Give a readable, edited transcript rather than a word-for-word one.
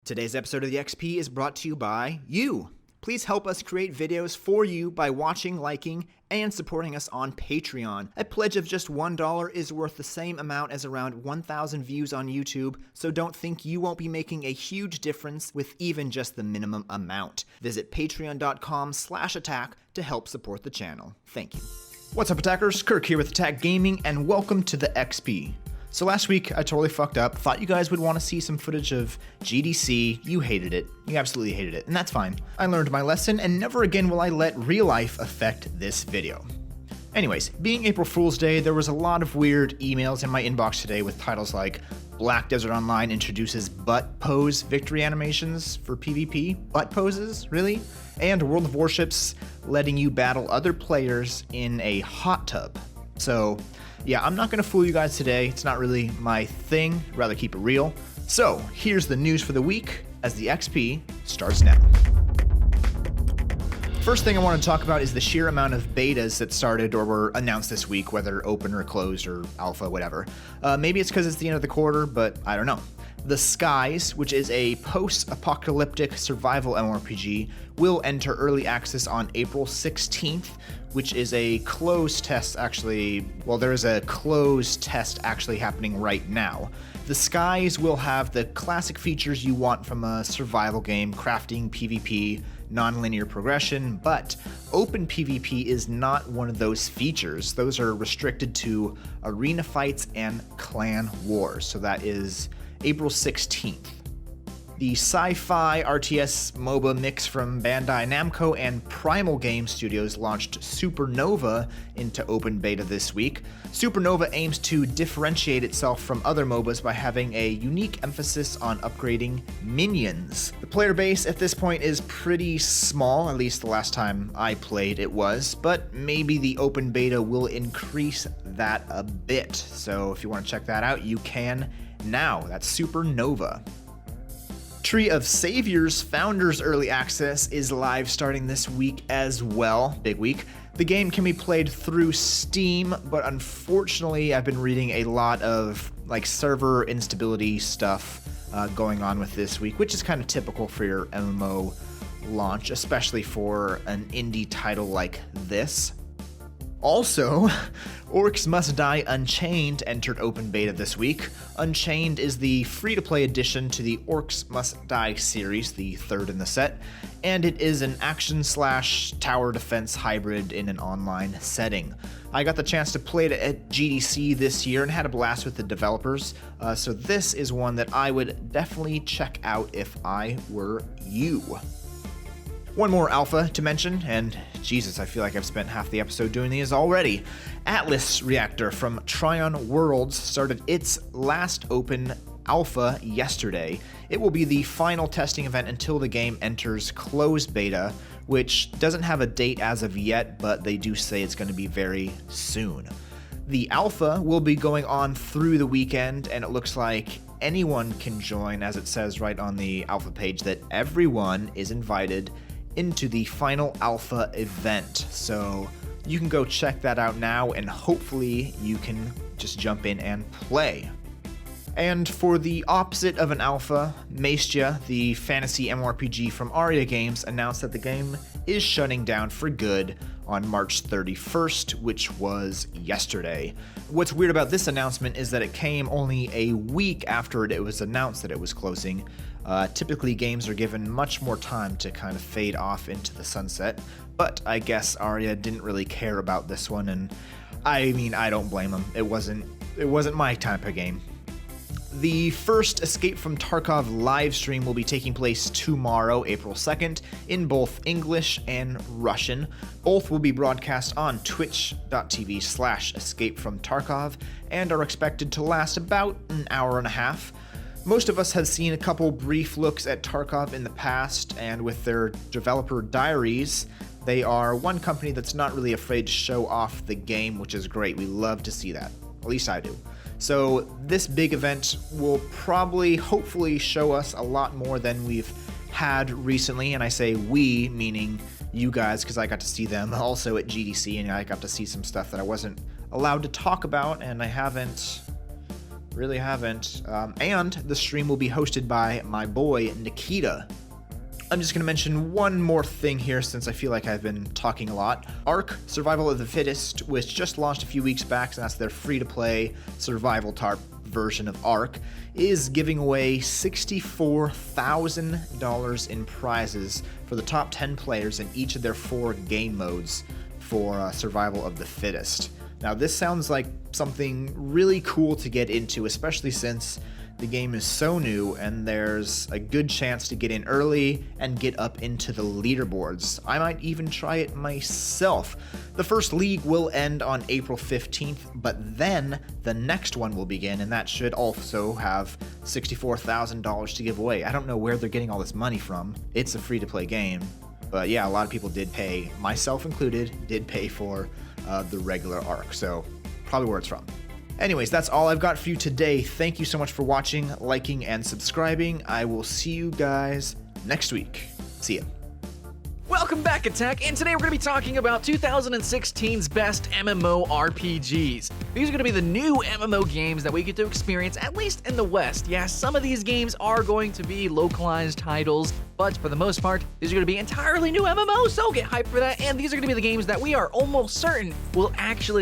Today's episode of the XP is brought to you by you. Please help us create videos for you by watching, liking, and supporting us on Patreon. A pledge of just $1 is worth the same amount as around 1,000 views on YouTube, so don't think you won't be making a huge difference with even just the minimum amount. Visit patreon.com/attack to help support the channel. Thank you. What's up, attackers? Kirk here with Attack Gaming, and welcome to the XP. So last week, I totally fucked up, thought you guys would want to see some footage of GDC, you hated it, you absolutely hated it, and that's fine. I learned my lesson, and never again will I let real life affect this video. Anyways, being April Fool's Day, there was a lot of weird emails in my inbox today with titles like Black Desert Online introduces butt pose victory animations for PvP, butt poses, really? And World of Warships letting you battle other players in a hot tub. So, yeah, I'm not going to fool you guys today. It's not really my thing. I'd rather keep it real. So, here's the news for the week as the XP starts now. First thing I want to talk about is the sheer amount of betas that started or were announced this week, whether open or closed or alpha, whatever. Maybe it's because it's the end of the quarter, but I don't know. The Skies, which is a post-apocalyptic survival MMORPG, will enter early access on April 16th, which is a closed test there is a closed test actually happening right now. The Skies will have the classic features you want from a survival game, crafting, PvP, non-linear progression, but open PvP is not one of those features. Those are restricted to arena fights and clan wars, so that is April 16th. The sci-fi RTS MOBA mix from Bandai Namco and Primal Game Studios launched Supernova into open beta this week. Supernova aims to differentiate itself from other MOBAs by having a unique emphasis on upgrading minions. The player base at this point is pretty small, at least the last time I played it was, but maybe the open beta will increase that a bit. So if you want to check that out, you can now. That's Supernova. Tree of Saviors Founders Early Access is live starting this week as well. Big week. The game can be played through Steam, but unfortunately I've been reading a lot of server instability stuff going on with this week, which is kind of typical for your MMO launch, especially for an indie title like this. Also, Orcs Must Die Unchained entered open beta this week. Unchained is the free-to-play addition to the Orcs Must Die series, the third in the set, and it is an action/tower defense hybrid in an online setting. I got the chance to play it at GDC this year and had a blast with the developers, so this is one that I would definitely check out if I were you. One more alpha to mention, and Jesus, I feel like I've spent half the episode doing these already. Atlas Reactor from Tryon Worlds started its last open alpha yesterday. It will be the final testing event until the game enters closed beta, which doesn't have a date as of yet, but they do say it's going to be very soon. The alpha will be going on through the weekend, and it looks like anyone can join, as it says right on the alpha page, that everyone is invited into the final alpha event. So you can go check that out now, and hopefully you can just jump in and play. And for the opposite of an alpha, Maestia, the fantasy MMORPG from Aria Games, announced that the game is shutting down for good on March 31st, which was yesterday. What's weird about this announcement is that it came only a week after it was announced that it was closing. Typically games are given much more time to kind of fade off into the sunset, but I guess Aria didn't really care about this one, and I mean, I don't blame them. It wasn't my type of game. The first Escape from Tarkov live stream will be taking place tomorrow, April 2nd, in both English and Russian. Both will be broadcast on twitch.tv/escapefromtarkov and are expected to last about an hour and a half. Most of us have seen a couple brief looks at Tarkov in the past, and with their developer diaries, they are one company that's not really afraid to show off the game, which is great. We love to see that. At least I do. So this big event will hopefully show us a lot more than we've had recently, and I say we, meaning you guys, because I got to see them also at GDC, and I got to see some stuff that I wasn't allowed to talk about, and I haven't really haven't. And the stream will be hosted by my boy, Nikita. I'm just going to mention one more thing here since I feel like I've been talking a lot. ARK, Survival of the Fittest, which just launched a few weeks back, so that's their free-to-play survival tarp version of ARK, is giving away $64,000 in prizes for the top 10 players in each of their 4 game modes for Survival of the Fittest. Now, this sounds like something really cool to get into, especially since the game is so new and there's a good chance to get in early and get up into the leaderboards. I might even try it myself. The first league will end on April 15th, but then the next one will begin, and that should also have $64,000 to give away. I don't know where they're getting all this money from. It's a free-to-play game. But yeah, a lot of people did pay, myself included, did pay for the regular ARK, so probably where it's from. Anyways, that's all I've got for you today. Thank you so much for watching, liking, and subscribing. I will see you guys next week. See ya. Welcome back, Attack, and today we're going to be talking about 2016's best MMORPGs. These are going to be the new MMO games that we get to experience, at least in the West. Yeah, some of these games are going to be localized titles, but for the most part, these are going to be entirely new MMOs, so get hyped for that, and these are going to be the games that we are almost certain will actually